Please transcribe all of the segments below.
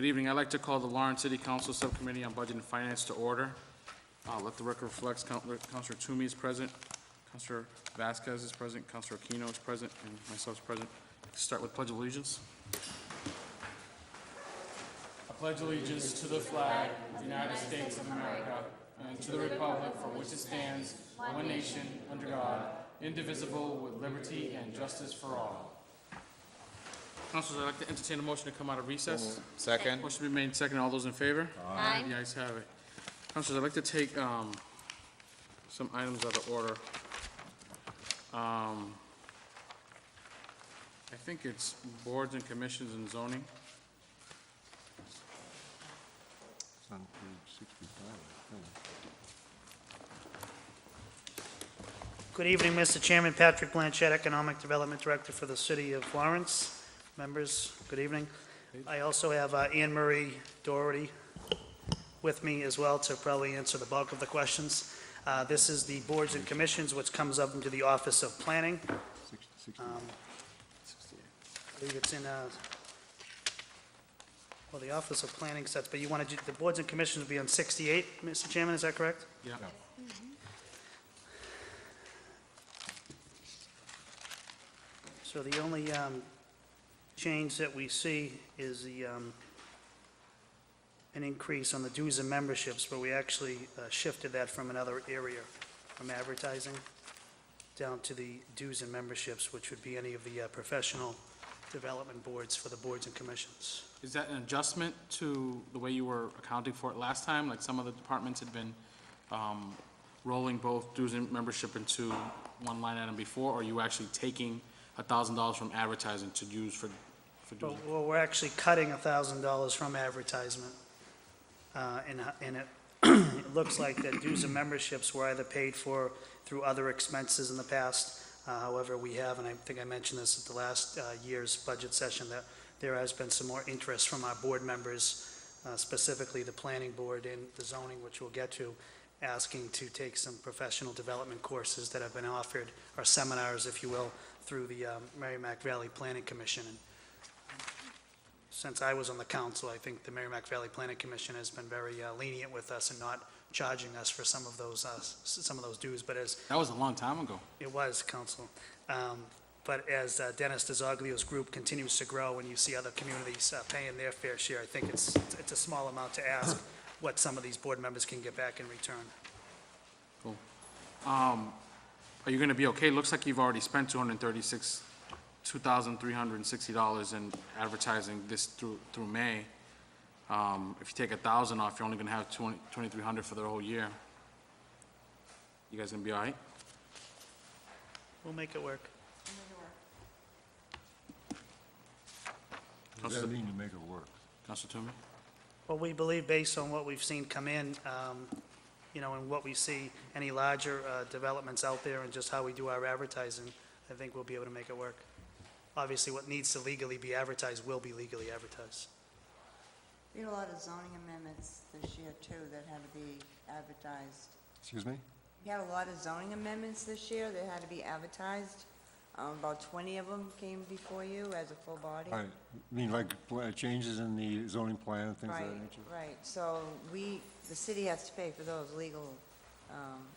Good evening. I'd like to call the Lawrence City Council Subcommittee on Budget and Finance to order. Let the record reflect Councilor Toomey is present, Councilor Vasquez is present, Councilor Aquino is present, and myself is present. Start with Pledge of Allegiance. I pledge allegiance to the flag of the United States of America and to the republic for which it stands, one nation, under God, indivisible, with liberty and justice for all. Councilors, I'd like to entertain a motion to come out of recess. Second. Motion be made second. All those in favor? Aye. The ayes have it. Councilors, I'd like to take some items out of order. I think it's boards and commissions and zoning. It's on page 65, I think. Good evening, Mr. Chairman. Patrick Blanchett, Economic Development Director for the City of Lawrence. Members, good evening. I also have Anne Marie Doherty with me as well to probably answer the bulk of the questions. This is the boards and commissions, which comes up into the Office of Planning. I believe it's in, well, the Office of Planning sets, but you want to, the boards and commissions will be on 68, Mr. Chairman, is that correct? Yeah. So the only change that we see is the, an increase on the dues and memberships, where we actually shifted that from another area, from advertising down to the dues and memberships, which would be any of the professional development boards for the boards and commissions. Is that an adjustment to the way you were accounting for it last time? Like some of the departments had been rolling both dues and membership into one line item before, or are you actually taking $1,000 from advertising to use for dues? Well, we're actually cutting $1,000 from advertisement. And it, it looks like that dues and memberships were either paid for through other expenses in the past. However, we have, and I think I mentioned this at the last year's budget session, that there has been some more interest from our board members, specifically the planning board and the zoning, which we'll get to, asking to take some professional development courses that have been offered, or seminars, if you will, through the Merrimack Valley Planning Commission. And since I was on the council, I think the Merrimack Valley Planning Commission has been very lenient with us and not charging us for some of those dues. But as That was a long time ago. it was, council, but as Dennis DeZoglio's group continues to grow and you see other communities paying their fair share, I think it's a small amount to ask what some of these board members can get back in return. Cool. Are you going to be okay? Looks like you've already spent $2,360 in advertising this through May. If you take $1,000 off, you're only going to have $2,300 for the whole year. You guys gonna be all right? We'll make it work. What does that mean to make it work? Councilor Toomey? Well, we believe, based on what we've seen come in, you know, and what we see, any larger developments out there and just how we do our advertising, I think we'll be able to make it work. Obviously, what needs to legally be advertised will be legally advertised. We had a lot of zoning amendments this year, too, that had to be advertised. Excuse me? We had a lot of zoning amendments this year that had to be advertised. About 20 of them came before you as a full body. I mean, like changes in the zoning plan, things of Right, that nature? right. So the city has to pay for those legal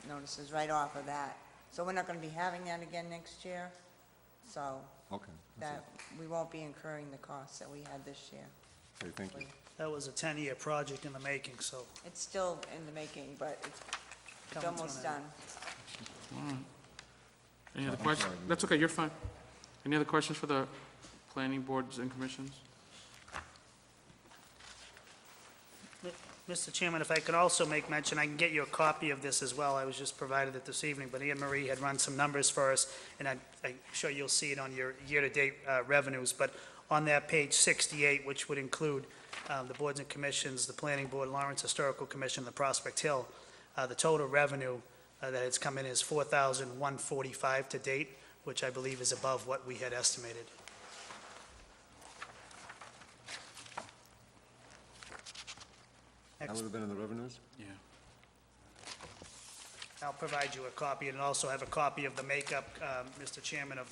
notices right off of that. So we're not going to be having that again next year. So Okay. that's that we won't be incurring the costs that we had this year. it. Okay, thank you. That was a 10-year project in the making, so It's still in the making, but it's coming to an almost end. done. All right. Any other questions? That's okay, you're fine. Any other questions for the planning boards and commissions? Mr. Chairman, if I could also make mention, I can get you a copy of this as well. I was just provided it this evening, but Anne Marie had run some numbers for us, and I'm sure you'll see it on your year-to-date revenues. But on that page 68, which would include the boards and commissions, the Planning Board, Lawrence Historical Commission, the Prospect Hill, the total revenue that has come in is $4,145 to date, which I believe is above what we had estimated. That would have been in the revenues? Yeah. I'll provide you a copy, and also have a copy of the makeup, Mr. Chairman, of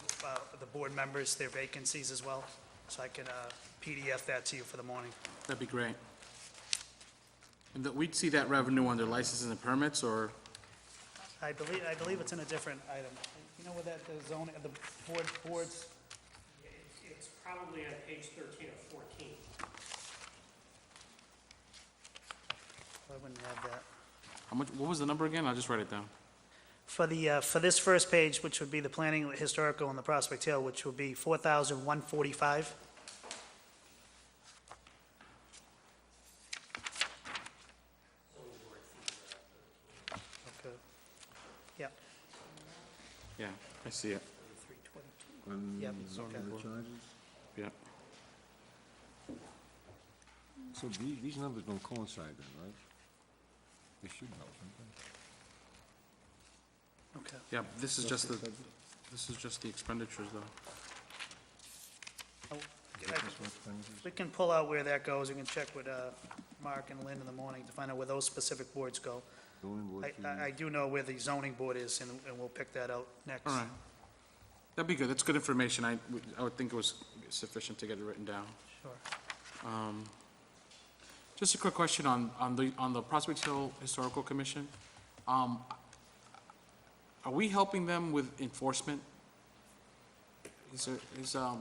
the board members, their vacancies as well. so I can PDF that to you for the morning. That'd be great. And that, we'd see that revenue under licenses and permits, or, I believe it's in a different item. You know where that, the zoning, the boards, It's probably on page 13 or 14. I wouldn't have that. how much, what was the number again? I'll just write it down. For the, for this first page, which would be the planning, historical, and the Prospect Hill, which would be 4,145. Okay. Yeah. Yeah, I see it. On Yep, zoning okay. the charges? Yeah. So these numbers don't coincide then, right? They should help, shouldn't Okay. Yeah, this is just the, this is just the expenditures, though. Oh, they? Is that just what expenditures? We can pull out where that goes. We can check with Mark and Lynn in the morning to find out where those specific boards go. Zoning board fees? I do know where the zoning board is, and we'll pick that out next. All right. That'd be good. That's good information. I would think it was sufficient to get it written down. Sure. Just a quick question on the Prospect Hill Historical Commission. Are we helping them with enforcement? Are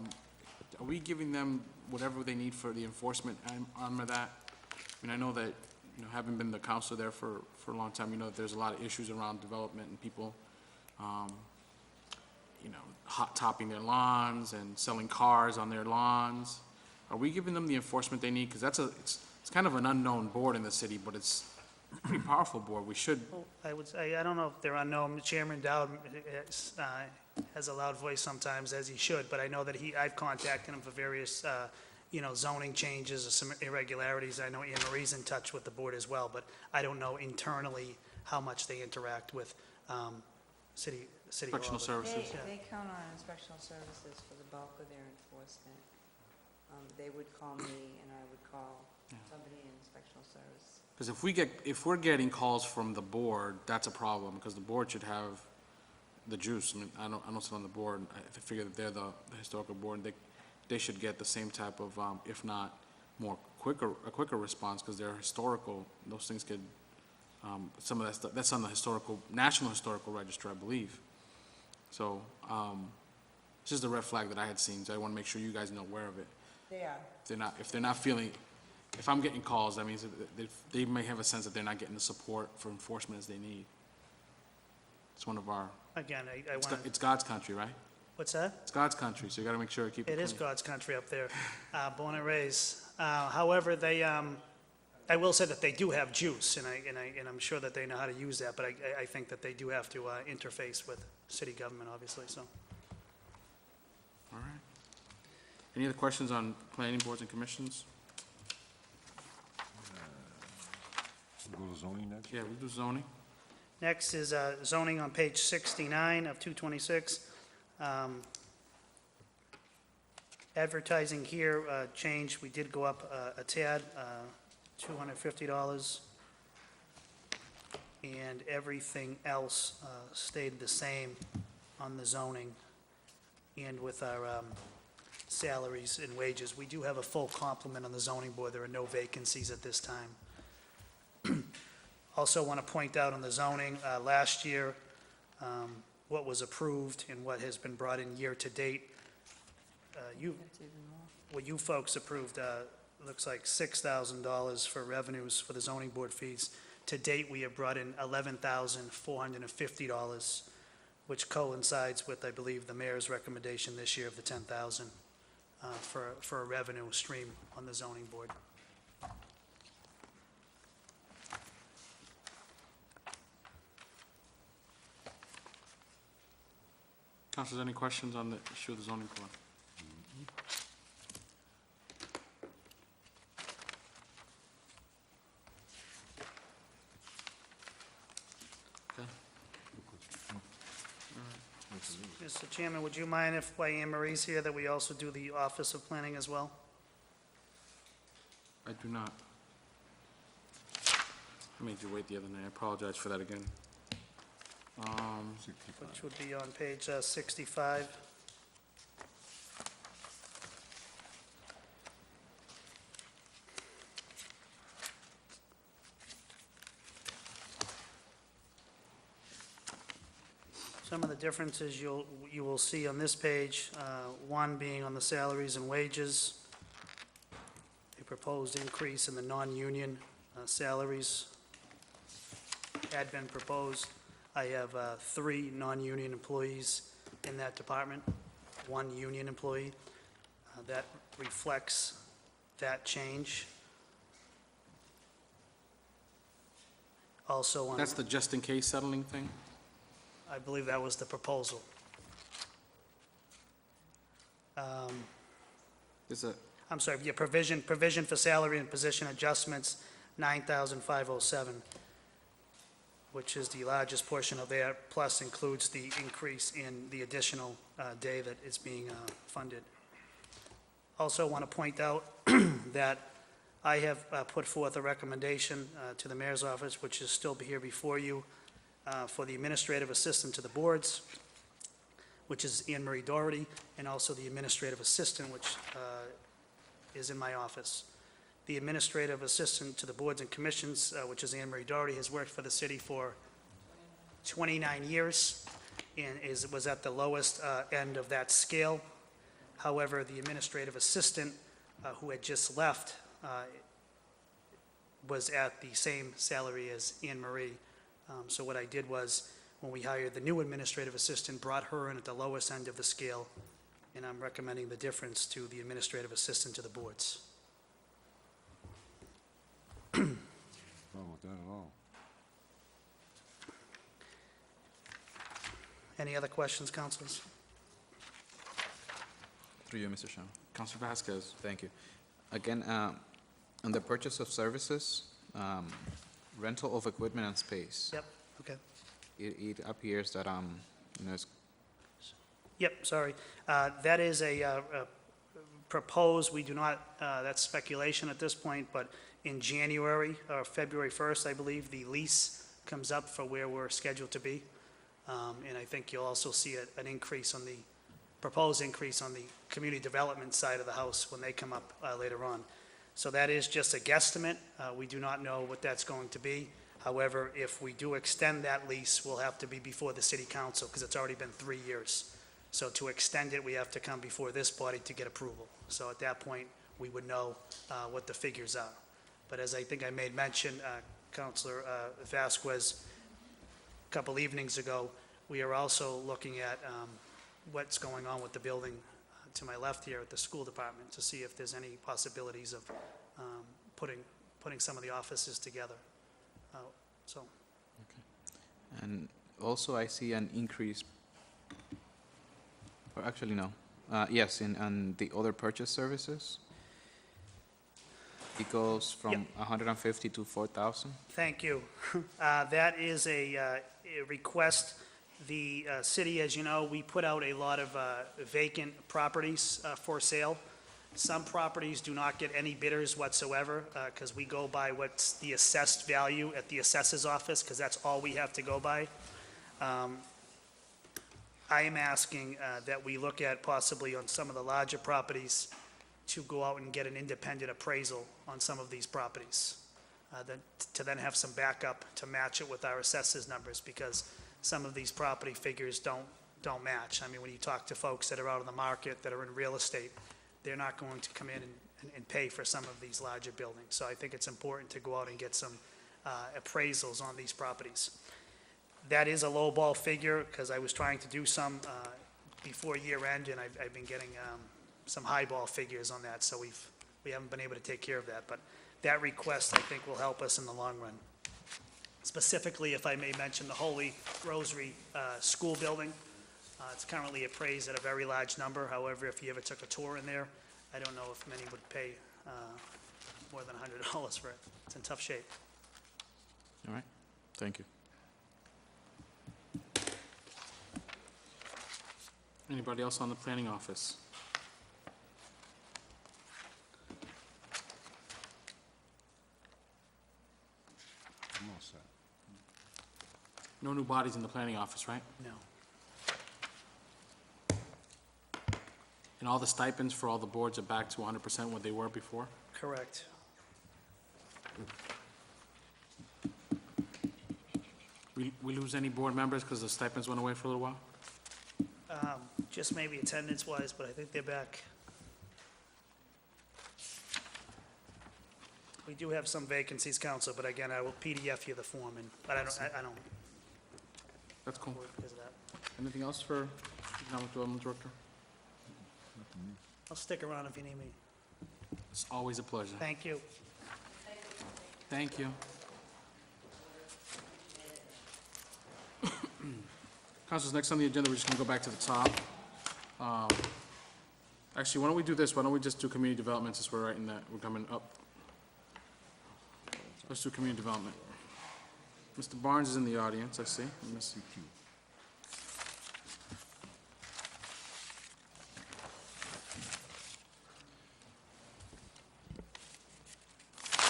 we giving them whatever they need for the enforcement arm of that? I mean, I know that, you know, having been the counselor there for a long time, you know that there's a lot of issues around development and people, you know, hot topping their lawns and selling cars on their lawns. Are we giving them the enforcement they need? Because it's kind of an unknown board in the city, but it's a pretty powerful board. We should, Well, I would say, I don't know if they're unknown. Chairman Dowd has a loud voice sometimes, as he should, but I know that I've contacted him for various, you know, zoning changes or some irregularities. I know Anne Marie's in touch with the board as well, but I don't know internally how much they interact with city hall. inspectional services. They count on inspectional services for the bulk of their enforcement. They would call me, and I would call somebody in inspectional service. Because if we're getting calls from the board, that's a problem, because the board should have the juice. I mean, I don't sit on the board. I figure that they're the historical board, and they should get the same type of, if not a quicker response, because they're historical. Those things could, some of that stuff, that's on the National Historical Register, I believe. So, it's just a red flag that I had seen, so I want to make sure you guys know aware of it. They are. If they're not feeling, if I'm getting calls, that means that they may have a sense that they're not getting the support for enforcement as they need. It's one of our, Again, I want to, it's God's country, right? what's that? It's God's country, so you gotta make sure to keep it It clean. is God's country up there, born and raised. However, I will say that they do have juice, and I'm sure that they know how to use that, but I think that they do have to interface with city government, obviously, so. All right. Any other questions on planning boards and commissions? Go to zoning next? Yeah, we'll do zoning. Next is zoning on page 69 of 226. Advertising here changed, we did go up a tad, $250, and everything else stayed the same on the zoning and with our salaries and wages. We do have a full complement on the zoning board. There are no vacancies at this time. Also want to point out on the zoning, last year, what was approved and what has been brought in year-to-date. That's even more. What you folks approved, looks like $6,000 for revenues for the zoning board fees. To date, we have brought in $11,450, which coincides with, I believe, the mayor's recommendation this year of the $10,000 for a revenue stream on the zoning board. Councilors, any questions on the issue of the zoning board? Okay. Mr. Chairman, would you mind if, while Anne Marie's here, that we also do the Office of Planning as well? I do not. I made you wait the other night. I apologize for that again. 65. Which would be on page 65. Some of the differences you will see on this page, one being on the salaries and wages, a proposed increase in the non-union salaries had been proposed. I have 3 non-union employees in that department, 1 union employee. That reflects that change. Also, on, That's the just-in-case settling thing? I believe that was the proposal. Is it, I'm sorry, yeah, provision for salary and position adjustments, 9,507, which is the largest portion of that, plus includes the increase in the additional day that is being funded. Also want to point out that I have put forth a recommendation to the mayor's office, which is still here before you, for the administrative assistant to the boards, which is Anne Marie Doherty, and also the administrative assistant, which is in my office. The administrative assistant to the boards and commissions, which is Anne Marie Doherty, has worked for the city for 29 years and was at the lowest end of that scale. However, the administrative assistant, who had just left, was at the same salary as Anne Marie. So what I did was, when we hired the new administrative assistant, brought her in at the lowest end of the scale, and I'm recommending the difference to the administrative assistant to the boards. Wrong with that at all. Any other questions, councilors? Through you, Mr. Chairman. Counselor Vasquez? Thank you. Again, on the purchase of services, rental of equipment and space, Yep, okay. it appears that, it's Yep, sorry. That is a proposed, we do not, that's speculation at this point, but in January or February 1st, I believe, the lease comes up for where we're scheduled to be. And I think you'll also see an increase on the, proposed increase on the community development side of the house when they come up later on. So that is just a guesstimate. We do not know what that's going to be. However, if we do extend that lease, we'll have to be before the city council because it's already been 3 years. So to extend it, we have to come before this body to get approval. So at that point, we would know what the figures are. But as I think I made mention, Councilor Vasquez, a couple evenings ago, we are also looking at what's going on with the building to my left here at the school department to see if there's any possibilities of putting some of the offices together. So, and also I see an increase, or actually no, yes, in the other purchase services. It goes from Yep. 150 to 4,000. thank you. That is a request. The city, as you know, we put out a lot of vacant properties for sale. Some properties do not get any bidders whatsoever because we go by what's the assessed value at the assessor's office because that's all we have to go by. I am asking that we look at possibly on some of the larger properties to go out and get an independent appraisal on some of these properties. To then have some backup to match it with our assessor's numbers because some of these property figures don't match. I mean, when you talk to folks that are out on the market that are in real estate, they're not going to come in and pay for some of these larger buildings. So I think it's important to go out and get some appraisals on these properties. That is a lowball figure because I was trying to do some before year end and I've been getting some highball figures on that. So we haven't been able to take care of that. But that request I think will help us in the long run. Specifically, if I may mention, the Holy Rosary School Building. It's currently appraised at a very large number. However, if you ever took a tour in there, I don't know if many would pay more than $100 for it. It's in tough shape. All right, thank you. Anybody else on the planning office? I'm all set. No new bodies in the planning office, right? No. And all the stipends for all the boards are back to 100% what they were before? Correct. We lose any board members because the stipends went away for a little while? Just maybe attendance-wise, but I think they're back. We do have some vacancies, Council, but again, I will PDF you the form, but I don't That's cool. work because of that. Anything else for Economic Development Director? I'll stick around if you need me. It's always a pleasure. Thank you. Thank you. Councilors, next on the agenda, we're just going to go back to the top. Actually, why don't we do this? Why don't we just do community development since we're right in that, we're coming up. Let's do community development. Mr. Barnes is in the audience, I see.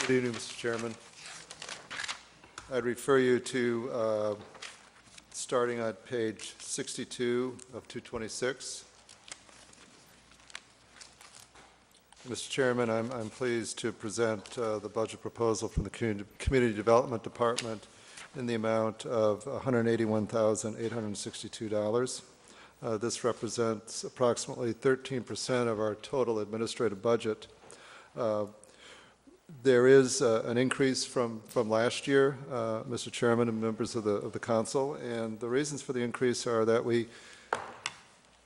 Good evening, Mr. Chairman. I'd refer you to, starting on page 62 of 226. Mr. Chairman, I'm pleased to present the budget proposal from the Community Development Department in the amount of $181,862. This represents approximately 13% of our total administrative budget. There is an increase from last year, Mr. Chairman and members of the council, and the reasons for the increase are that we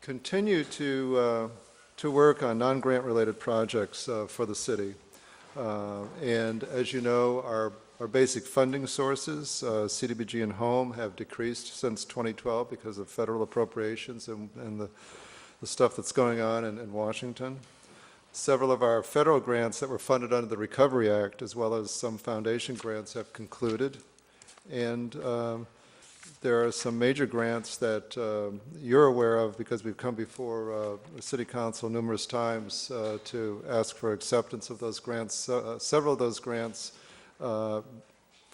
continue to work on non-grant related projects for the city. And as you know, our basic funding sources, CDBG and Home, have decreased since 2012 because of federal appropriations and the stuff that's going on in Washington. Several of our federal grants that were funded under the Recovery Act, as well as some foundation grants, have concluded. And there are some major grants that you're aware of because we've come before the City Council numerous times to ask for acceptance of those grants. Several of those grants, for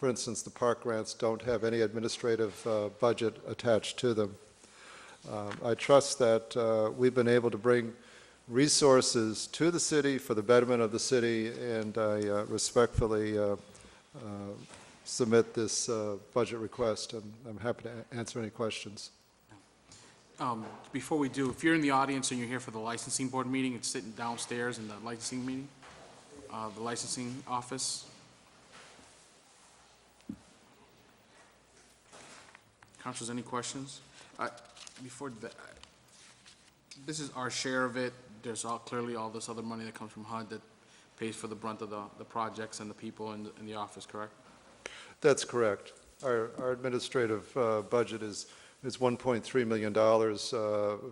instance, the park grants, don't have any administrative budget attached to them. I trust that we've been able to bring resources to the city for the betterment of the city, and I respectfully submit this budget request, and I'm happy to answer any questions. Before we do, if you're in the audience and you're here for the licensing board meeting, it's sitting downstairs in the licensing meeting, the licensing office. Councilors, any questions? Before that, this is our share of it. There's clearly all this other money that comes from HUD that pays for the brunt of the projects and the people in the office, correct? That's correct. Our administrative budget is $1.3 million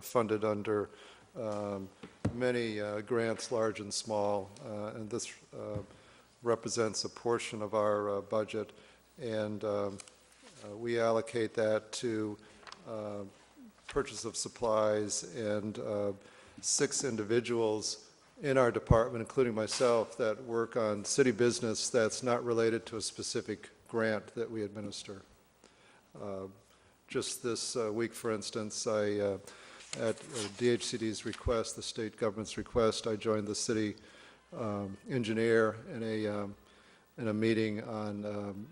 funded under many grants, large and small, and this represents a portion of our budget, and we allocate that to purchase of supplies, and 6 individuals in our department, including myself, that work on city business that's not related to a specific grant that we administer. Just this week, for instance, at DHCD's request, the state government's request, I joined the city engineer in a meeting on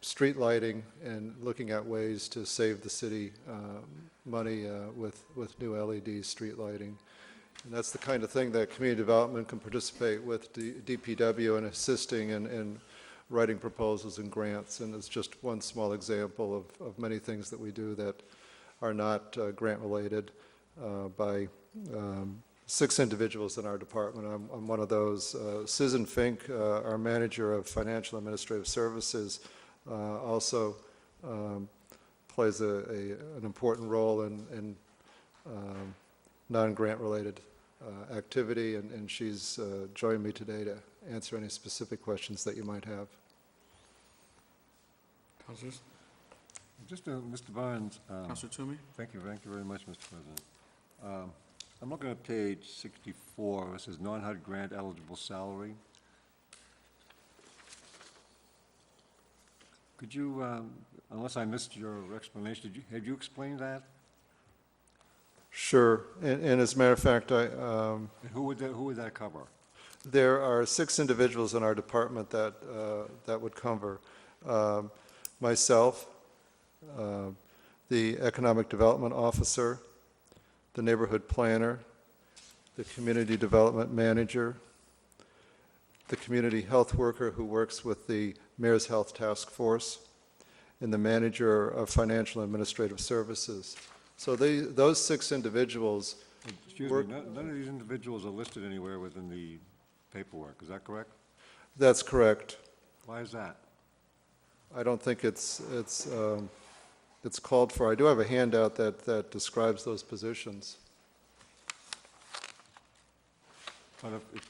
street lighting and looking at ways to save the city money with new LED street lighting. And that's the kind of thing that community development can participate with DPW in assisting in writing proposals and grants. And it's just one small example of many things that we do that are not grant-related by 6 individuals in our department. I'm one of those. Susan Fink, our manager of financial administrative services, also plays an important role in non-grant related activity, and she's joined me today to answer any specific questions that you might have. Councilors? Just, Mr. Barnes, Councilor Toomey? thank you very much, Mr. President. I'm looking at page 64, it says non-HUD grant eligible salary. Could you, unless I missed your explanation, have you explained that? Sure, and as a matter of fact, Who would that cover? there are 6 individuals in our department that would cover. Myself, the economic development officer, the neighborhood planner, the community development manager, the community health worker who works with the Mayor's Health Task Force, and the manager of financial and administrative services. So those 6 individuals, Excuse me, none of these individuals are listed anywhere within the paperwork, is that correct? that's correct. Why is that? I don't think it's called for. I do have a handout that describes those positions. But if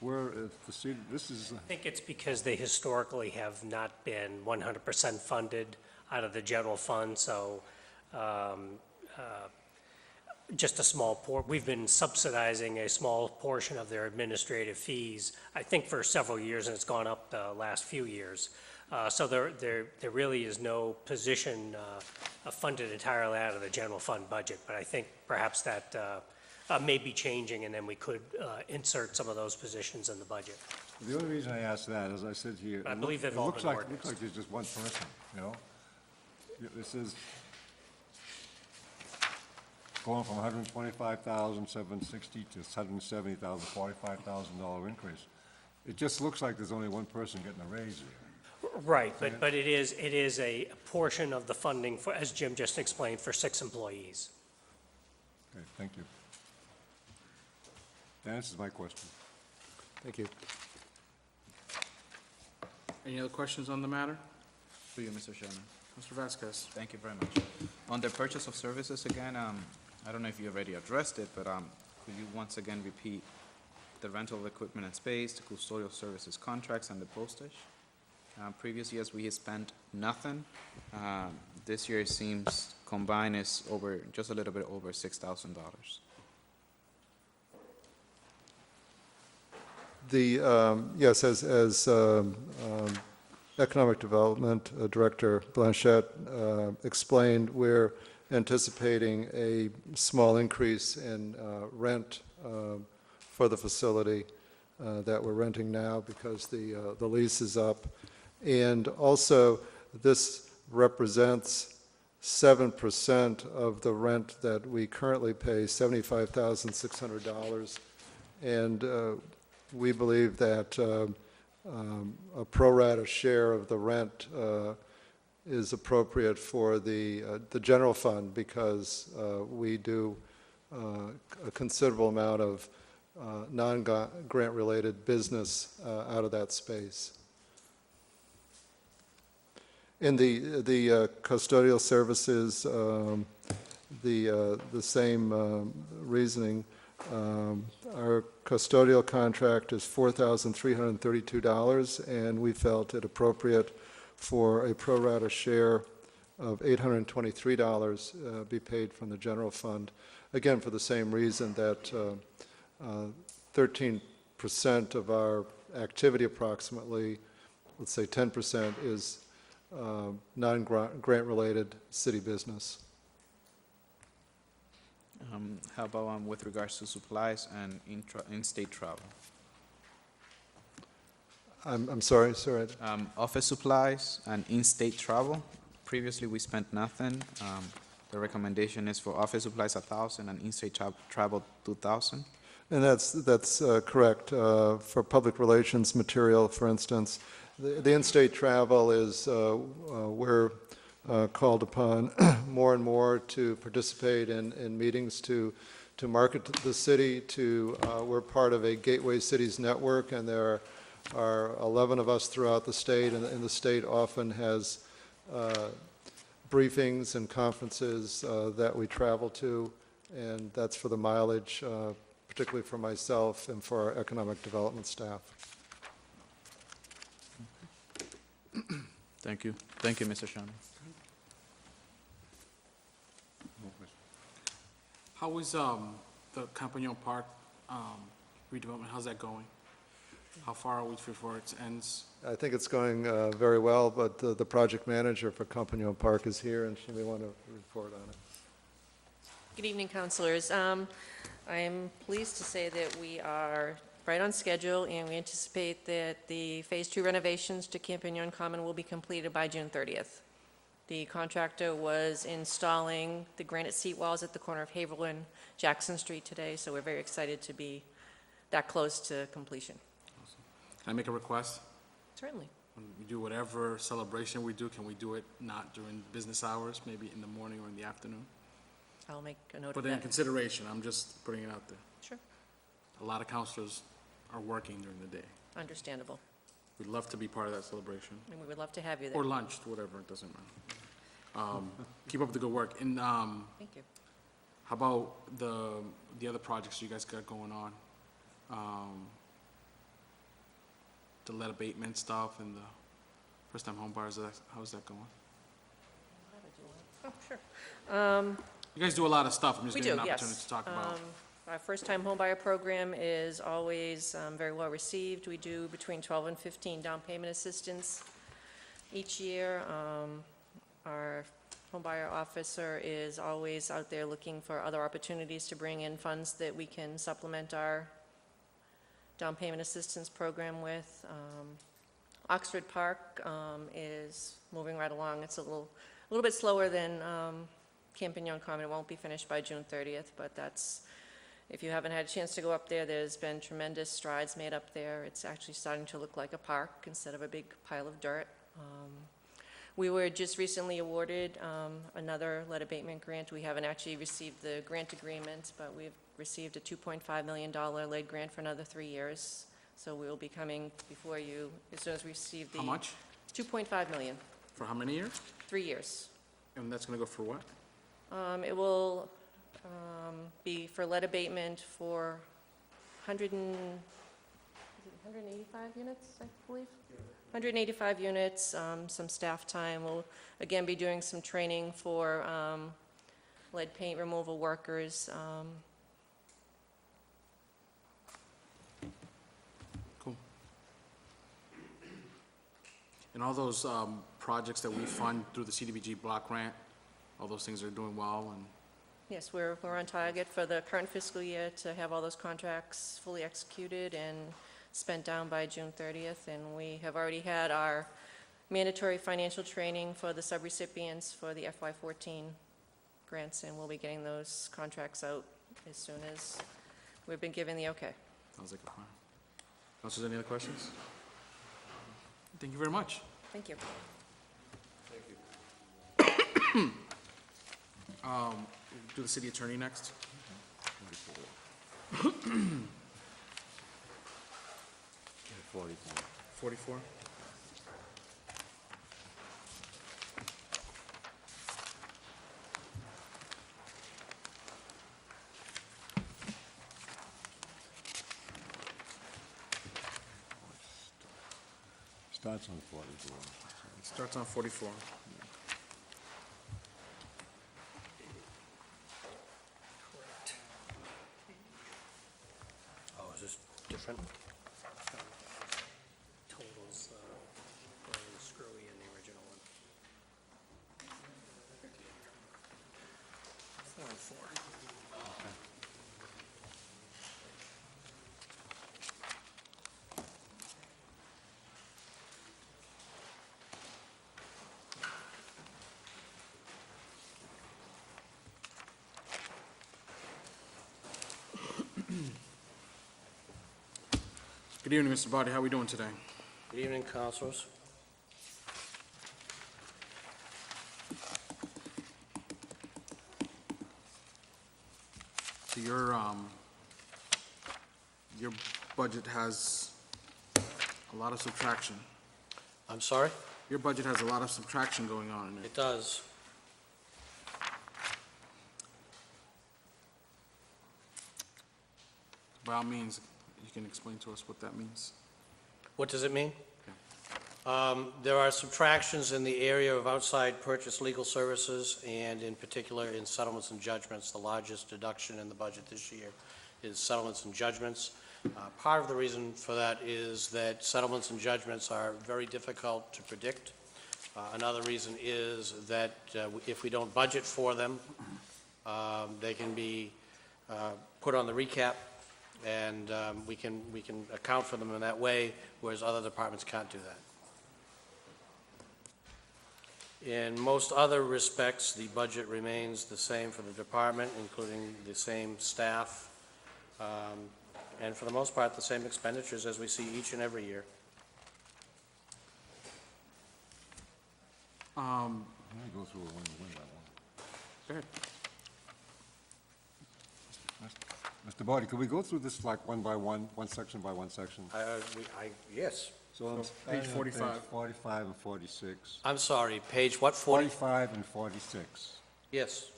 the city, this is, I think it's because they historically have not been 100% funded out of the general fund, so just a small we've been subsidizing a small portion of their administrative fees, I think for several years, and it's gone up the last few years. So there really is no position funded entirely out of the general fund budget, but I think perhaps that may be changing, and then we could insert some of those positions in the budget. the only reason I asked that, as I said here. I believe they've all been It looks ordinance. like there's just one person, you know? This is going from $125,760 to $170,000, $45,000 increase. It just looks like there's only one person getting a raise here. Right, but it is a portion of the funding for, as Jim just explained, for 6 employees. Okay, thank you. That answers my question. Thank you. Any other questions on the matter? Through you, Mr. Chairman. Mr. Vasquez? Thank you very much. On the purchase of services, again, I don't know if you already addressed it, but could you once again repeat the rental of equipment and space, the custodial services contracts, and the postage? Previous years, we had spent nothing. This year, it seems combined is just a little bit over $6,000. Yes, as Economic Development Director Blanchette explained, we're anticipating a small increase in rent for the facility that we're renting now because the lease is up. And also, this represents 7% of the rent that we currently pay, $75,600. And we believe that a pro rata share of the rent is appropriate for the general fund because we do a considerable amount of non-grant related business out of that space. In the custodial services, the same reasoning. Our custodial contract is $4,332, and we felt it appropriate for a pro rata share of $823 be paid from the general fund. Again, for the same reason that 13% of our activity approximately, let's say 10%, is non-grant related city business. How about with regards to supplies and in-state travel? I'm sorry. Office supplies and in-state travel. Previously, we spent nothing. The recommendation is for office supplies $1,000 and in-state travel $2,000. And that's correct. For public relations material, for instance, the in-state travel is we're called upon more and more to participate in meetings to market the city. We're part of a Gateway Cities network, and there are 11 of us throughout the state, and the state often has briefings and conferences that we travel to, and that's for the mileage, particularly for myself and for our economic development staff. Thank you. Thank you, Mr. Chairman. How is the Campagnon Park redevelopment, how's that going? How far are we before it ends? I think it's going very well, but the project manager for Campagnon Park is here, and she may want to report on it. Good evening, councilors. I am pleased to say that we are right on schedule, and we anticipate that the Phase 2 renovations to Campagnon Common will be completed by June 30th. The contractor was installing the granite seat walls at the corner of Haverhill and Jackson Street today, so we're very excited to be that close to completion. Can I make a request? Certainly. When we do whatever celebration we do, can we do it not during business hours, maybe in the morning or in the afternoon? I'll make a note of Put it in that. consideration, I'm just putting it out there. Sure. A lot of counselors are working during the day. Understandable. We'd love to be part of that celebration. And we would love to have you Or there. lunch, whatever, it doesn't matter. Keep up the good work. And Thank you. how about the other projects you guys got going on? The lead abatement stuff and the first-time home buyers, how's that going? Oh, sure. You guys do a lot of stuff, I'm just We getting do, an yes. opportunity to talk about. Our first-time homebuyer program is always very well received. We do between 12 and 15 down payment assistance each year. Our homebuyer officer is always out there looking for other opportunities to bring in funds that we can supplement our down payment assistance program with. Oxford Park is moving right along. It's a little bit slower than Campagnon Common. It won't be finished by June 30th, but that's, if you haven't had a chance to go up there, there's been tremendous strides made up there. It's actually starting to look like a park instead of a big pile of dirt. We were just recently awarded another lead abatement grant. We haven't actually received the grant agreement, but we've received a $2.5 million lead grant for another 3 years. So we will be coming before you as soon as we receive the... How much? $2.5 million, For how many years? 3 years. And that's gonna go for what? It will be for lead abatement for 185 units, I believe? 185 units, some staff time. We'll, again, be doing some training for lead paint removal workers. Cool. And all those projects that we fund through the CDBG block grant, all those things are doing well, and Yes, we're on target for the current fiscal year to have all those contracts fully executed and spent down by June 30th, and we have already had our mandatory financial training for the subrecipients for the FY14 grants, and we'll be getting those contracts out as soon as we've been given the okay. sounds like a plan. Councilors, any other questions? Thank you very much. Thank you. Do the city attorney next. 44. Starts on 44. It starts on 44. Correct. Oh, is this different? Totals, a little screwy in the original one. 404. Good evening, Mr. Body. How are we doing today? Good evening, councilors. So your budget has a lot of subtraction. I'm sorry? Your budget has a lot of subtraction going on in it. It does. By all means, you can explain to us what that means. What does it mean? There are subtractions in the area of outside purchase legal services, and in particular in settlements and judgments. The largest deduction in the budget this year is settlements and judgments. Part of the reason for that is that settlements and judgments are very difficult to predict. Another reason is that if we don't budget for them, they can be put on the recap, and we can account for them in that way, whereas other departments can't do that. In most other respects, the budget remains the same for the department, including the same staff, and for the most part, the same expenditures as we see each and every year. Let me go through it one by one. Go ahead. Mr. Bodie, could we go through this like one by one section by one section? Yes. So I'm page starting on 45. 45 and 46. I'm sorry, page what, 40? 45 and 46. Yes,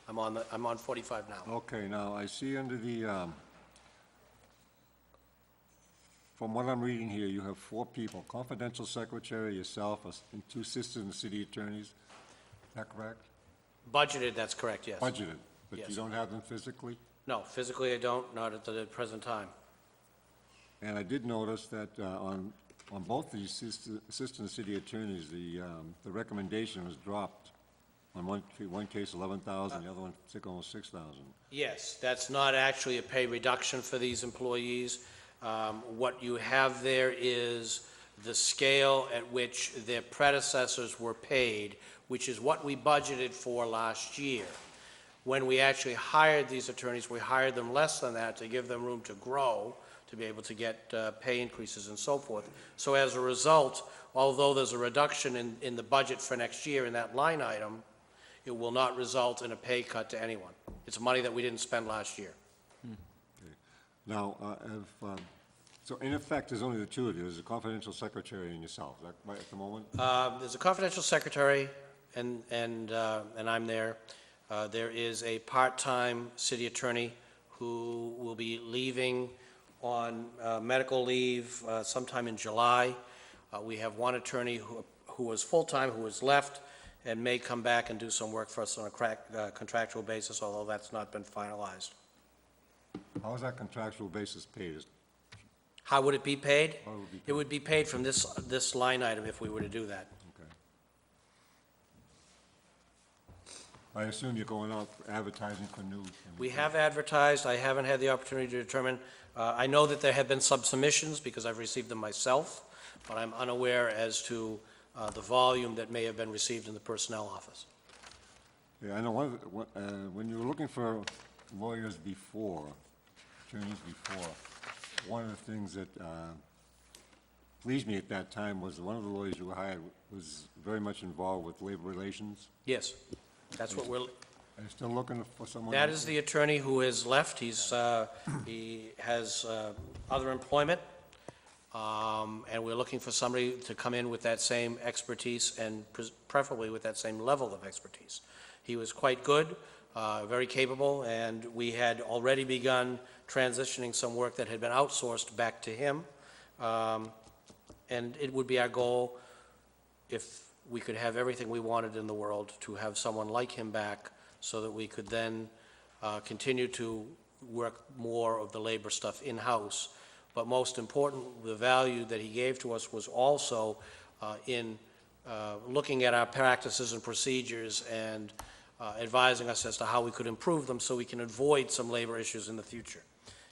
I'm on 45 now. Okay, now, I see under the, from what I'm reading here, you have 4 people, confidential secretary, yourself, and 2 assistant city attorneys. Is that correct? Budgeted, that's correct, yes. Budgeted, but you Yes. don't have them physically? No, physically I don't, not at the present time. And I did notice that on both the assistant city attorneys, the recommendation was dropped. On one case, 11,000, the other one, almost 6,000. Yes, that's not actually a pay reduction for these employees. What you have there is the scale at which their predecessors were paid, which is what we budgeted for last year. When we actually hired these attorneys, we hired them less than that to give them room to grow, to be able to get pay increases and so forth. So as a result, although there's a reduction in the budget for next year in that line item, it will not result in a pay cut to anyone. It's money that we didn't spend last year. Now, so in effect, there's only the 2 of you, there's a confidential secretary and yourself, is that right at the moment? There's a confidential secretary, and I'm there. There is a part-time city attorney who will be leaving on medical leave sometime in July. We have one attorney who was full-time, who has left, and may come back and do some work for us on a contractual basis, although that's not been finalized. How is that contractual basis paid? How would it be paid? How would it be It would be paid from this line item if we were to do that. Okay. I assume you're going out advertising for new... We have advertised. I haven't had the opportunity to determine. I know that there have been some submissions because I've received them myself, but I'm unaware as to the volume that may have been received in the personnel office. Yeah, I know, when you were looking for lawyers before, attorneys before, one of the things that pleased me at that time was that one of the lawyers you hired was very much involved with labor relations. Yes, that's what we're, Are you still looking for someone? that else? is the attorney who has left. He has other employment, and we're looking for somebody to come in with that same expertise and preferably with that same level of expertise. He was quite good, very capable, and we had already begun transitioning some work that had been outsourced back to him. And it would be our goal, if we could have everything we wanted in the world, to have someone like him back so that we could then continue to work more of the labor stuff in-house. But most important, the value that he gave to us was also in looking at our practices and procedures and advising us as to how we could improve them so we can avoid some labor issues in the future.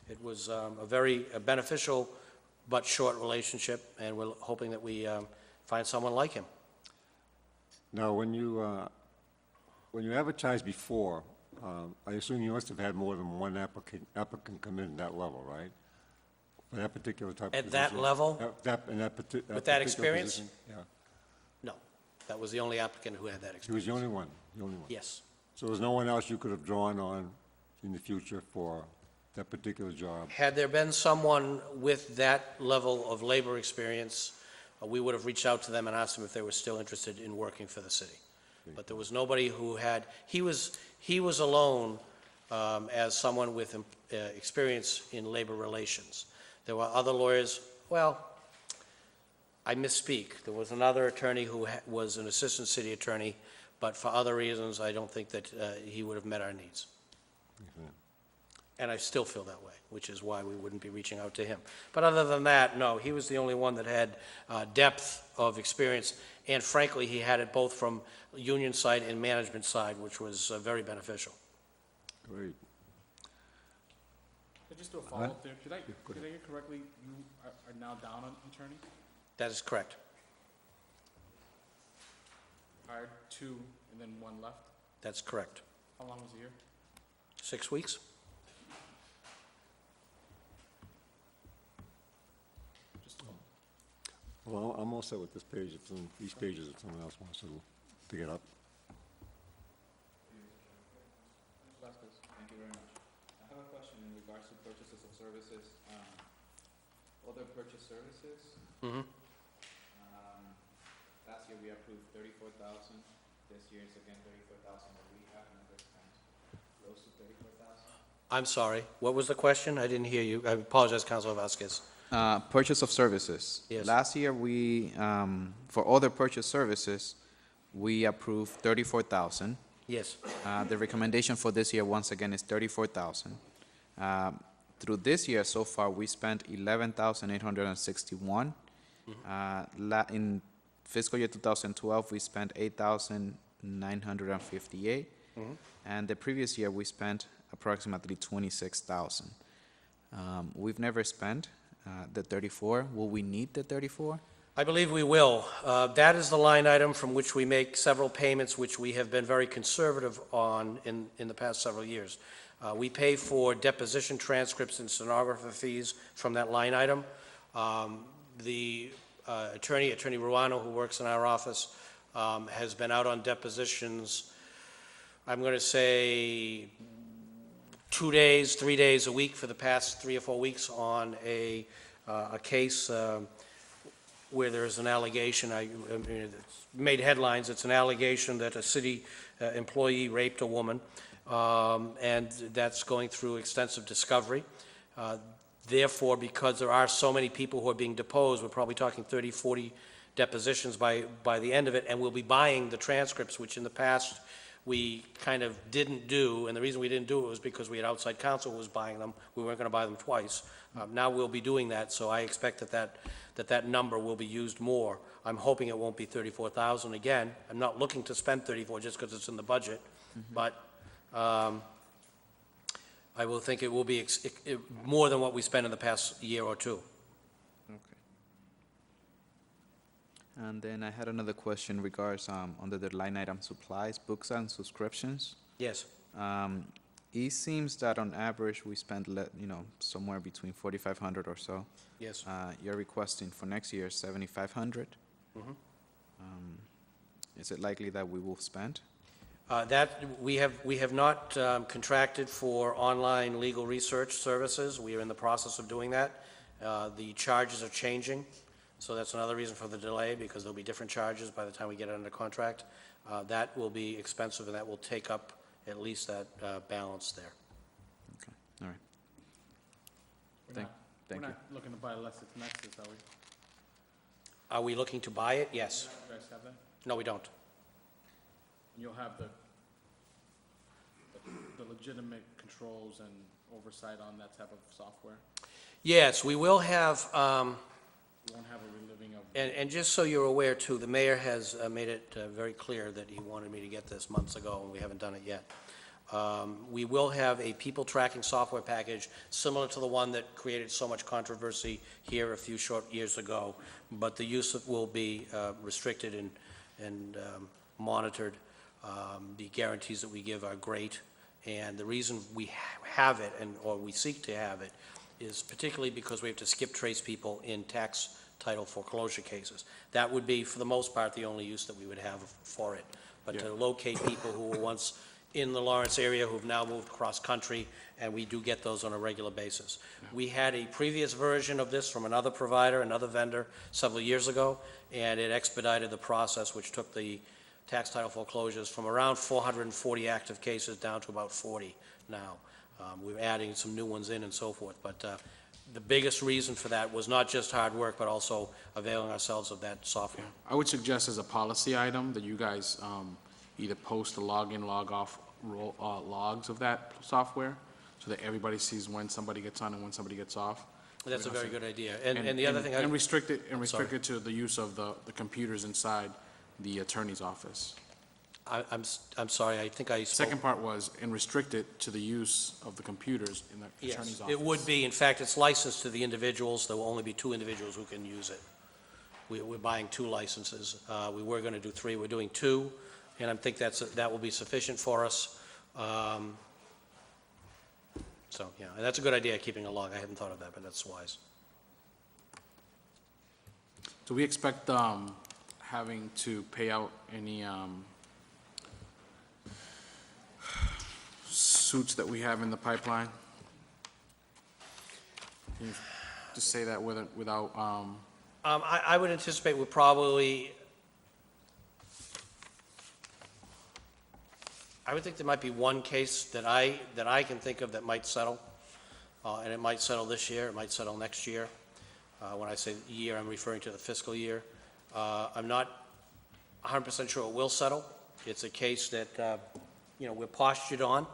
It was a very beneficial but short relationship, and we're hoping that we find someone like him. Now, when you advertised before, I assume you must have had more than one applicant come in at that level, right? For that particular type of At position? that level? With that experience? Yeah. No, that was the only applicant who had that He was experience. the only one, the only one? Yes. So there's no one else you could have drawn on in the future for that particular job? Had there been someone with that level of labor experience, we would have reached out to them and asked them if they were still interested in working for the city. But there was nobody who had, he was alone as someone with experience in labor relations. There were other lawyers, well, I misspeak. There was another attorney who was an assistant city attorney, but for other reasons, I don't think that he would have met our needs. Okay. And I still feel that way, which is why we wouldn't be reaching out to him. But other than that, no, he was the only one that had depth of experience, and frankly, he had it both from union side and management side, which was very beneficial. Great. Just do a follow-up there. Did I hear correctly, you are now down on attorney? That is correct. hired 2 and then 1 left. That's correct. How long was the year? 6 weeks? Well, I'm all set with this page, if these pages, if someone else wants to pick it up. Vasquez, thank you very much. I have a question in regards to purchases of services. Other purchase services, Mm-hmm. last year we approved 34,000. This year is again 34,000 that we have never spent. Close to 34,000. I'm sorry, what was the question? I didn't hear you. I apologize, Councilor Vasquez. Purchase of services. Yes. Last year, we, for other purchase services, we approved 34,000. Yes. The recommendation for this year, once again, is 34,000. Through this year, so far, we spent 11,861. In fiscal year 2012, we spent 8,958. And the previous year, we spent approximately 26,000. We've never spent the 34. Will we need the 34? I believe we will. That is the line item from which we make several payments, which we have been very conservative on in the past several years. We pay for deposition transcripts and stenographer fees from that line item. The Attorney Ruano, who works in our office, has been out on depositions, I'm going to say 2 days, 3 days a week for the past 3 or 4 weeks on a case where there's an allegation, I mean, it's made headlines, it's an allegation that a city employee raped a woman, and that's going through extensive discovery. Therefore, because there are so many people who are being deposed, we're probably talking 30, 40 depositions by the end of it, and we'll be buying the transcripts, which in the past we kind of didn't do, and the reason we didn't do it was because we had outside counsel who was buying them. We weren't going to buy them twice. Now we'll be doing that, so I expect that number will be used more. I'm hoping it won't be 34,000 again. I'm not looking to spend 34 just because it's in the budget, but I will think it will be more than what we spent in the past year or two. Okay. And then I had another question regards under the line item supplies, books and subscriptions. Yes. It seems that on average we spend somewhere between 4,500 or so. Yes. You're requesting for next year 7,500. Is it likely that we will spend? That, we have not contracted for online legal research services. We are in the process of doing that. The charges are changing, so that's another reason for the delay, because there'll be different charges by the time we get it under contract. That will be expensive, and that will take up at least that balance there. Okay, all right. Thank We're you. not looking to buy LexisNexis, are we? Are we looking to buy it? Yes. You guys have that? No, we don't. And you'll have the legitimate controls and oversight on that type of software? Yes, we will have, You won't have a reliving of... and just so you're aware, too, the mayor has made it very clear that he wanted me to get this months ago, and we haven't done it yet. We will have a people tracking software package similar to the one that created so much controversy here a few short years ago, but the use of will be restricted and monitored. The guarantees that we give are great, and the reason we have it, or we seek to have it, is particularly because we have to skip trace people in tax title foreclosure cases. That would be, for the most part, the only use that we would have for it. But to locate people who were once in the Lawrence area who've now moved cross-country, and we do get those on a regular basis. We had a previous version of this from another provider, another vendor, several years ago, and it expedited the process, which took the tax title foreclosures from around 440 active cases down to about 40 now. We're adding some new ones in and so forth, but the biggest reason for that was not just hard work, but also availing ourselves of that software. I would suggest as a policy item that you guys either post the login, log off logs of that software so that everybody sees when somebody gets on and when somebody gets off. That's a very good idea. And the other thing, And restrict it sorry. to the use of the computers inside the attorney's office. I'm sorry, I think I spoke. Second part was, and restrict it to the use of the computers in the attorney's Yes, office. it would be. In fact, it's licensed to the individuals. There will only be 2 individuals who can use it. we're buying 2 licenses. We were going to do 3, we're doing 2, and I think that will be sufficient for us. So, yeah, and that's a good idea, keeping a log. I hadn't thought of that, but that's wise. Do we expect having to pay out any suits that we have in the pipeline? Can you just say that without, I would anticipate we're probably, I would think there might be one case that I can think of that might settle, and it might settle this year, it might settle next year. When I say year, I'm referring to the fiscal year. I'm not 100% sure it will settle. It's a case that, we're postured on.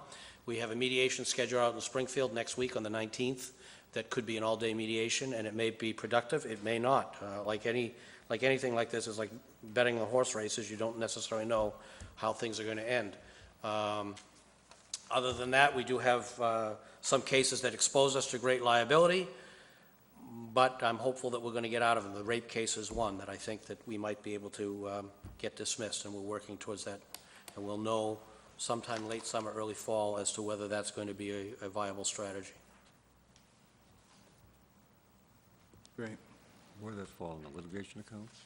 We have a mediation scheduled out in Springfield next week on the 19th. That could be an all-day mediation, and it may be productive, it may not. Like anything like this, it's like betting the horse races. You don't necessarily know how things are going to end. Other than that, we do have some cases that expose us to great liability, but I'm hopeful that we're going to get out of them. The rape case is one that I think that we might be able to get dismissed, and we're working towards that. And we'll know sometime late summer, early fall as to whether that's going to be a viable strategy. great. Where does that fall, in the litigation accounts?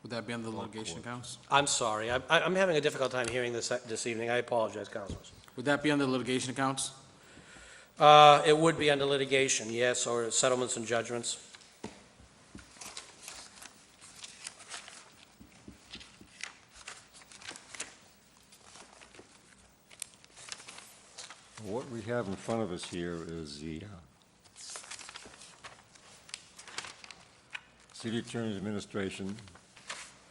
Would that be under the litigation accounts? I'm sorry, I'm having a difficult time hearing this evening. I apologize, councilors. Would that be under the litigation accounts? It would be under litigation, yes, or settlements and judgments. What we have in front of us here is the city attorney's administration.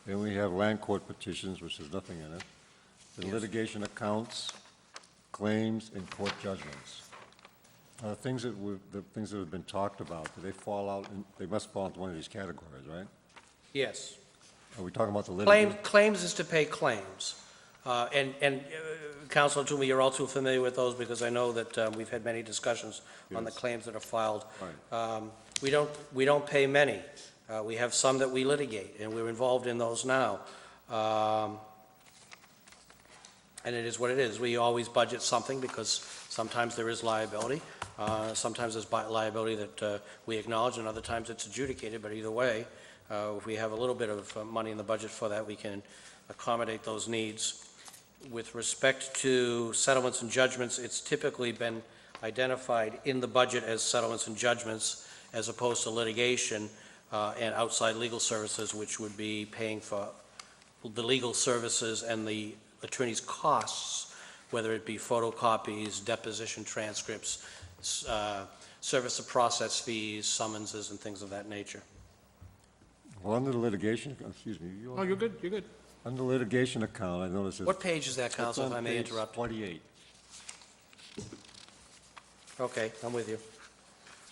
Then we have land court petitions, which has nothing in it. The Yes. litigation accounts, claims, and court judgments. The things that have been talked about, do they fall out, they must fall into one of these categories, right? Yes. Are we talking about the litigation? Claims is to pay claims. Councilor Toomey, you're all too familiar with those because I know that we've had many discussions on the Yes. claims that are filed. Right. We don't pay many. We have some that we litigate, and we're involved in those now. And it is what it is. We always budget something because sometimes there is liability. Sometimes there's liability that we acknowledge, and other times it's adjudicated, but either way, if we have a little bit of money in the budget for that, we can accommodate those needs. With respect to settlements and judgments, it's typically been identified in the budget as settlements and judgments as opposed to litigation and outside legal services, which would be paying for the legal services and the attorney's costs, whether it be photocopies, deposition transcripts, service of process fees, summonses, and things of that nature. Well, under the litigation, excuse me. Oh, you're good, you're good. Under litigation account, I noticed it's... What page is that, Counsel, if I may interrupt? 48, Okay, I'm with you.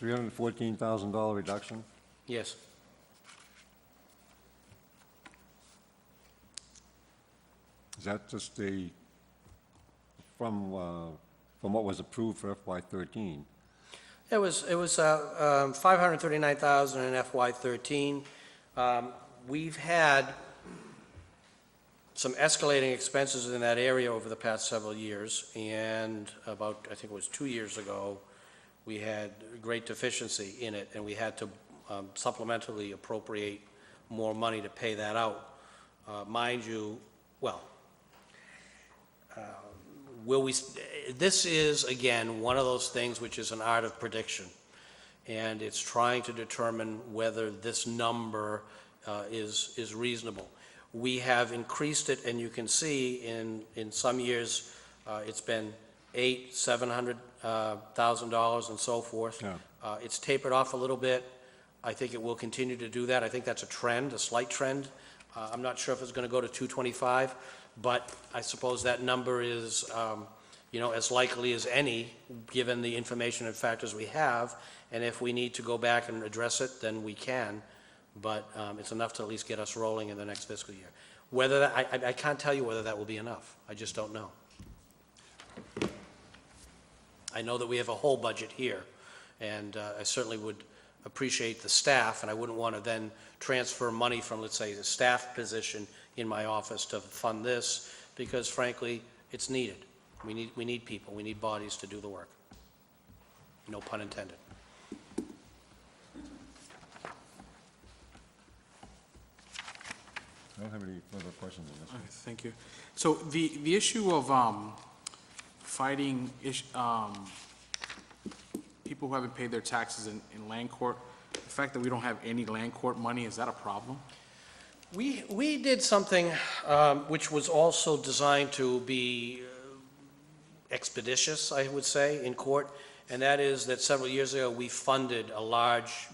$314,000 reduction. Yes. Is that just from what was approved for FY13? It was 539,000 in FY13. We've had some escalating expenses in that area over the past several years, and about, I think it was 2 years ago, we had great deficiency in it, and we had to supplementally appropriate more money to pay that out. Mind you, well, this is, again, one of those things which is an art of prediction, and it's trying to determine whether this number is reasonable. We have increased it, and you can see in some years, it's been $700,000 and so forth. Yeah. It's tapered off a little bit. I think it will continue to do that. I think that's a trend, a slight trend. I'm not sure if it's going to go to 225, but I suppose that number is, as likely as any, given the information and factors we have. And if we need to go back and address it, then we can. But it's enough to at least get us rolling in the next fiscal year. Whether that, I can't tell you whether that will be enough. I just don't know. I know that we have a whole budget here, and I certainly would appreciate the staff, and I wouldn't want to then transfer money from, let's say, a staff position in my office to fund this, because frankly, it's needed. We need people, we need bodies to do the work. No pun intended. I don't have any further questions on this one. Okay, thank you. So the issue of fighting people who haven't paid their taxes in land court, the fact that we don't have any land court money, is that a problem? We did something which was also designed to be expeditious, I would say, in court, and that is that several years ago, we funded a large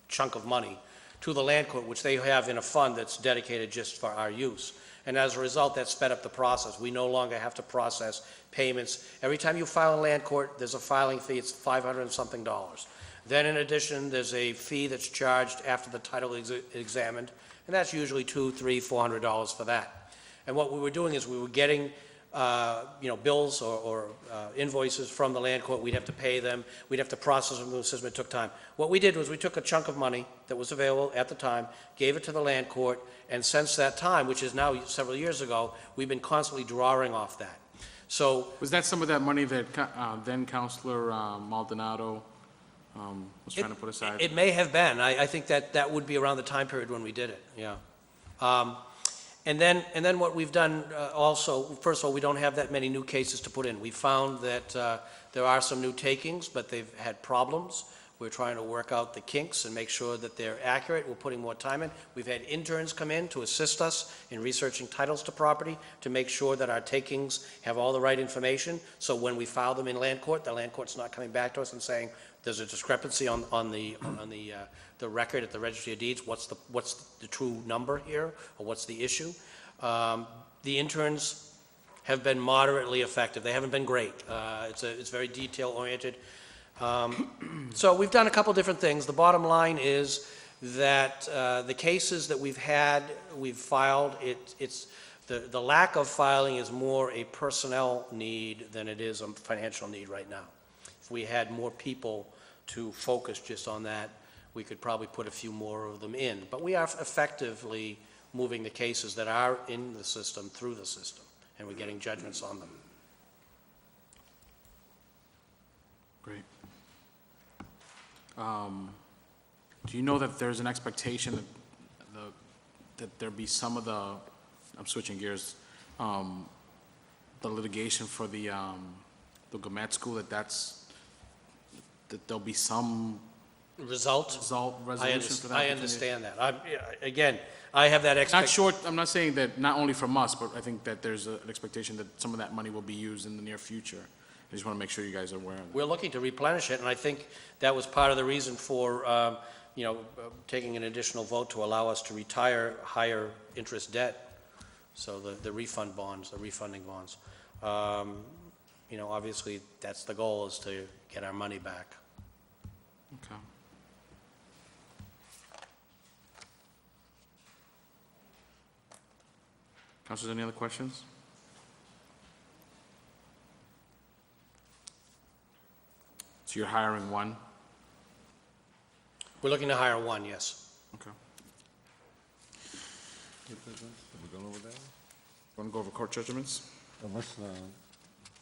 chunk of money to the land court, which they have in a fund that's dedicated just for our use. And as a result, that sped up the process. We no longer have to process payments. Every time you file in land court, there's a filing fee, it's $500 and something. Then in addition, there's a fee that's charged after the title is examined, and that's usually $200, $300, $400 for that. And what we were doing is we were getting bills or invoices from the land court. We'd have to pay them. We'd have to process them. The system, it took time. What we did was we took a chunk of money that was available at the time, gave it to the land court, and since that time, which is now several years ago, we've been constantly drawing off that. So Was that some of that money that then Counselor Maldonado was trying to put aside? It may have been. I think that would be around the time period when we did it, yeah. And then what we've done also, first of all, we don't have that many new cases to put in. We found that there are some new takings, but they've had problems. We're trying to work out the kinks and make sure that they're accurate. We're putting more time in. We've had interns come in to assist us in researching titles to property to make sure that our takings have all the right information. So when we file them in land court, the land court's not coming back to us and saying there's a discrepancy on the record at the Registry of Deeds. What's the true number here, or what's the issue? The interns have been moderately effective. They haven't been great. It's very detail oriented. So we've done a couple different things. The bottom line is that the cases that we've filed, the lack of filing is more a personnel need than it is a financial need right now. If we had more people to focus just on that, we could probably put a few more of them in. But we are effectively moving the cases that are in the system through the system, and we're getting judgments on them. Great. Do you know that there's an expectation that there be some of the, I'm switching gears, the litigation for the Gomet School, that there'll be some resolution for that? I understand that. Again, I have that expectation. I'm not saying that not only from us, but I think that there's an expectation that some of that money will be used in the near future. I just want to make sure you guys are aware of that. We're looking to replenish it, and I think that was part of the reason for, taking an additional vote to allow us to retire higher interest debt. So the refunding bonds. Obviously, that's the goal, is to get our money back. Okay. Councilors, any other questions? So you're hiring one? We're looking to hire one, yes. Okay. Have we gone over that? Want to go over court judgments? Unless,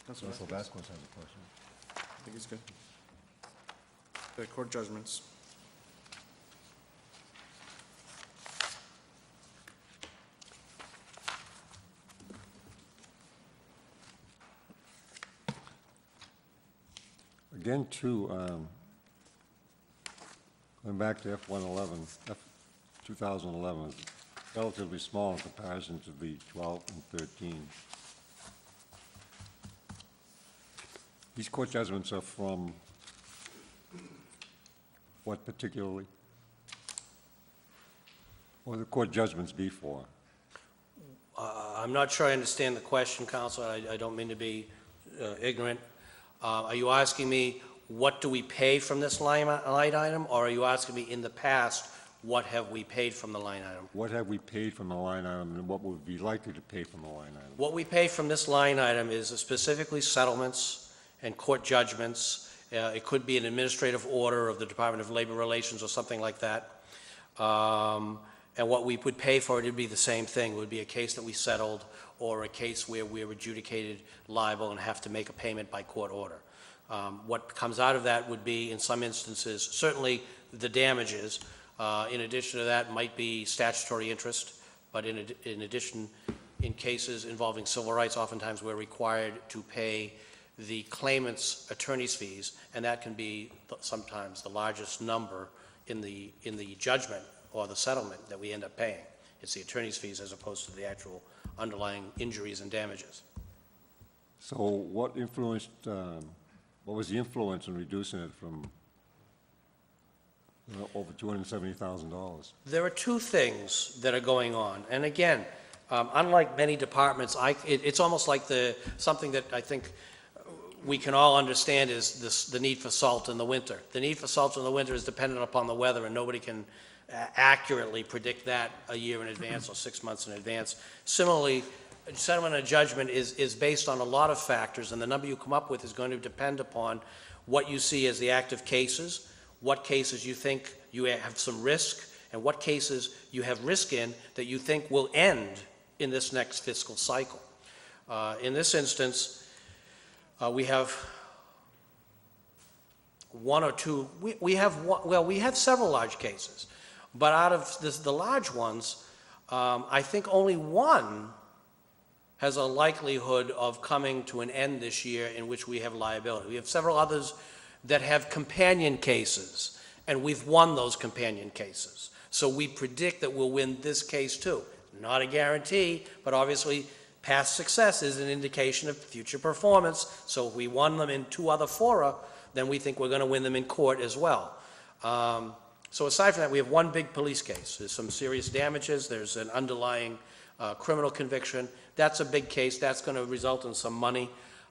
Councilor Vasquez Vasquez. has a question. I think he's good. The court judgments. Again, too, going back to F-111, 2011, is relatively small in comparison to the 12 and 13. These court judgments are from what particularly? What are the court judgments be for? I'm not sure I understand the question, Counselor. I don't mean to be ignorant. Are you asking me, what do we pay from this line item, or are you asking me, in the past, what have we paid from the line item? What have we paid from the line item, and what would be likely to pay from the line item? What we pay from this line item is specifically settlements and court judgments It could be an administrative order of the Department of Labor Relations or something like that. And what we would pay for it would be the same thing. It would be a case that we settled or a case where we're adjudicated liable and have to make a payment by court order. What comes out of that would be, in some instances, certainly the damages. In addition to that might be statutory interest, but in addition, in cases involving civil rights, oftentimes we're required to pay the claimant's attorney's fees, and that can be sometimes the largest number in the judgment or the settlement that we end up paying. It's the attorney's fees as opposed to the actual underlying injuries and damages. So what influenced, what was the influence in reducing it from over $270,000? There are two things that are going on, and again, unlike many departments, it's almost like something that I think we can all understand is the need for salt in the winter. The need for salt in the winter is dependent upon the weather, and nobody can accurately predict that a year in advance or 6 months in advance. Similarly, settlement and judgment is based on a lot of factors, and the number you come up with is going to depend upon what you see as the active cases, what cases you think you have some risk, and what cases you have risk in that you think will end in this next fiscal cycle. In this instance, we have one or two, we have several large cases, but out of the large ones, I think only one has a likelihood of coming to an end this year in which we have liability. We have several others that have companion cases, and we've won those companion cases. So we predict that we'll win this case too. Not a guarantee, but obviously past success is an indication of future performance. So if we won them in two other fora, then we think we're going to win them in court as well. So aside from that, we have one big police case. There's some serious damages. There's an underlying criminal conviction. That's a big case. That's going to result in some money,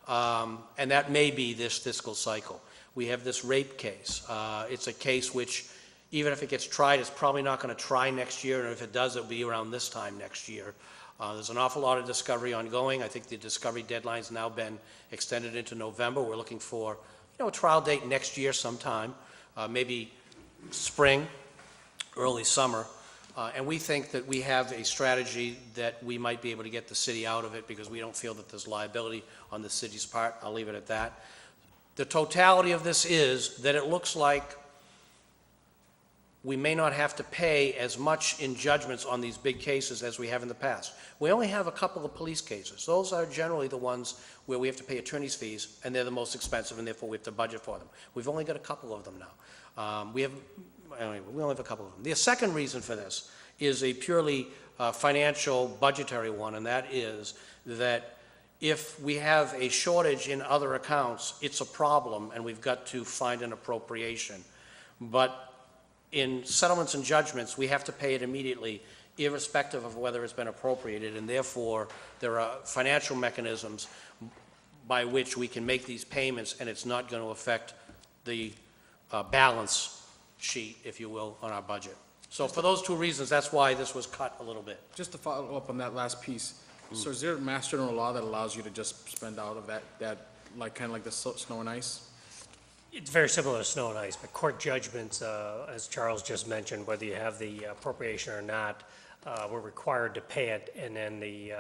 and that may be this fiscal cycle. We have this rape case. It's a case which, even if it gets tried, it's probably not going to try next year, and if it does, it'll be around this time next year. There's an awful lot of discovery ongoing. I think the discovery deadline's now been extended into November. We're looking for, a trial date next year sometime, maybe spring, early summer. And we think that we have a strategy that we might be able to get the city out of it because we don't feel that there's liability on the city's part. I'll leave it at that. The totality of this is that it looks like we may not have to pay as much in judgments on these big cases as we have in the past. We only have a couple of police cases. Those are generally the ones where we have to pay attorney's fees, and they're the most expensive, and therefore we have to budget for them. We've only got a couple of them now. We only have a couple of them. The second reason for this is a purely financial, budgetary one, and that is that if we have a shortage in other accounts, it's a problem, and we've got to find an appropriation. But in settlements and judgments, we have to pay it immediately, irrespective of whether it's been appropriated, and therefore there are financial mechanisms by which we can make these payments, and it's not going to affect the balance sheet, if you will, on our budget. So for those two reasons, that's why this was cut a little bit. Just to follow up on that last piece, so is there a mass general law that allows you to just spend out of that like kind of like the snow and ice? It's very similar to snow and ice, but court judgments, as Charles just mentioned, whether you have the appropriation or not, we're required to pay it, and then we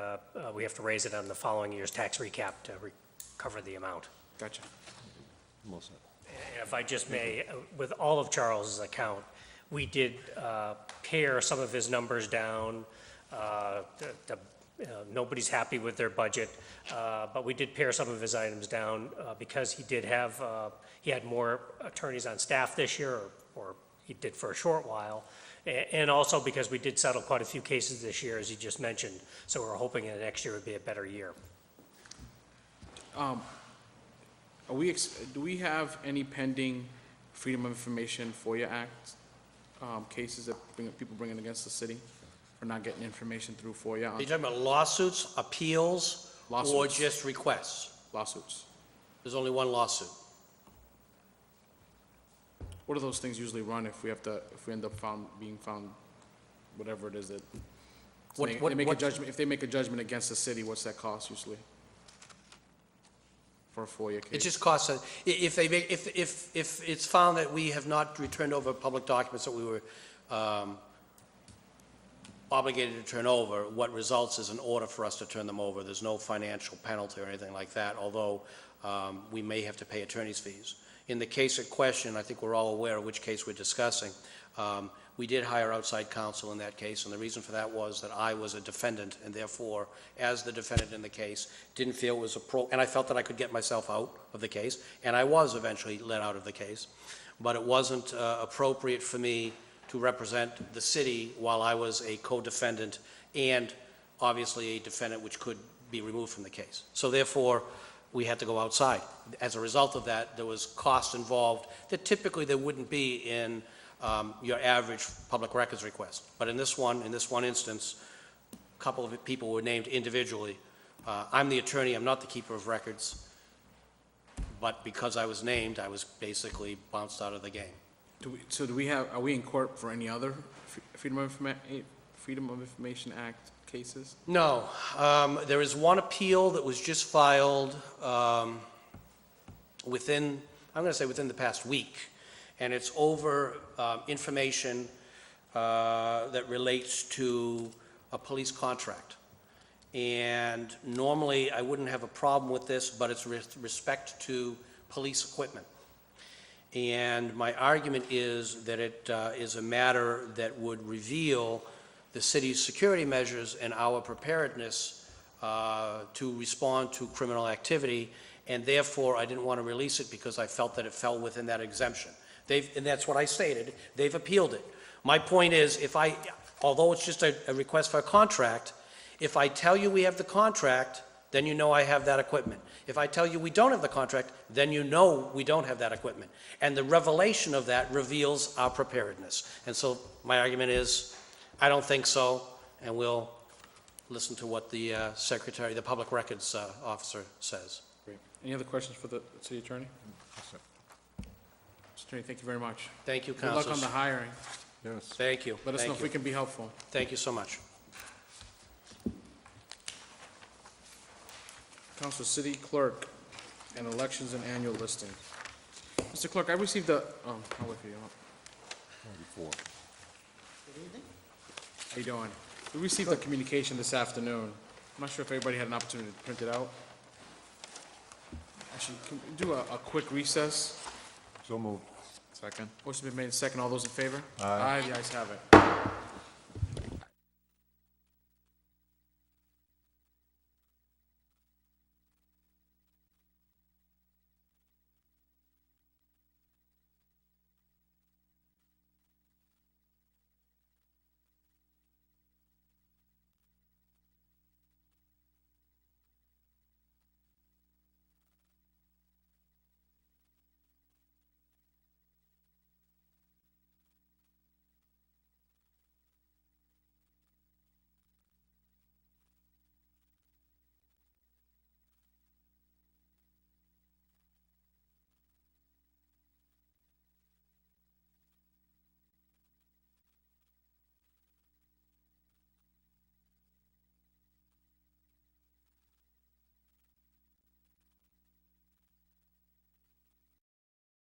have to raise it on the following year's tax recap to recover the amount. Gotcha. And if I just may, with all of Charles's account, we did pare some of his numbers down. Nobody's happy with their budget, but we did pare some of his items down because he did have, he had more attorneys on staff this year, or he did for a short while, and also because we did settle quite a few cases this year, as you just mentioned, so we're hoping that next year would be a better year. Do we have any pending Freedom of Information FOIA Act cases that people bringing against the city for not getting information through FOIA? Are you talking about lawsuits, appeals, or Lawsuits. just requests? Lawsuits. There's only one lawsuit. What do those things usually run if we end up being found, whatever it is that they make a judgment? If they make a judgment against the city, what's that cost usually? for a FOIA case? It just costs, if they make, if it's found that we have not returned over public documents that we were obligated to turn over, what results is an order for us to turn them over. There's no financial penalty or anything like that, although we may have to pay attorney's fees. In the case at question, I think we're all aware of which case we're discussing. We did hire outside counsel in that case, and the reason for that was that I was a defendant, and therefore, as the defendant in the case, didn't feel it was and I felt that I could get myself out of the case, and I was eventually let out of the case, but it wasn't appropriate for me to represent the city while I was a co-defendant and obviously a defendant which could be removed from the case. So therefore, we had to go outside. As a result of that, there was cost involved that typically there wouldn't be in your average public records request. But in this one instance, a couple of people were named individually. I'm the attorney, I'm not the keeper of records, but because I was named, I was basically bounced out of the game. Are we in court for any other Freedom of Information Act cases? No, there is one appeal that was just filed within, I'm going to say within the past week, and it's over information that relates to a police contract. And normally, I wouldn't have a problem with this, but it's with respect to police equipment. And my argument is that it is a matter that would reveal the city's security measures and our preparedness to respond to criminal activity, and therefore I didn't want to release it because I felt that it fell within that exemption. And that's what I stated. They've appealed it. My point is, although it's just a request for a contract, if I tell you we have the contract, then you know I have that equipment. If I tell you we don't have the contract, then you know we don't have that equipment. And the revelation of that reveals our preparedness. And so my argument is, I don't think so, and we'll listen to what the secretary, the public records officer says. Great. Any other questions for the city attorney? Mr. Attorney, thank you very much. Thank you, Good luck councilors. on the hiring. Yes. Thank you. Let us know Thank if we you. can be helpful. Thank you so much. Council, city clerk, and elections and annual listing. Mr. Clerk, I received I'll wait for you. Before. How you doing? We received a communication this afternoon. I'm not sure if everybody had an opportunity to print it out. Actually, can we do a quick recess? So moved. Second. Motion's been made second. All those in favor? Aye. The ayes have it.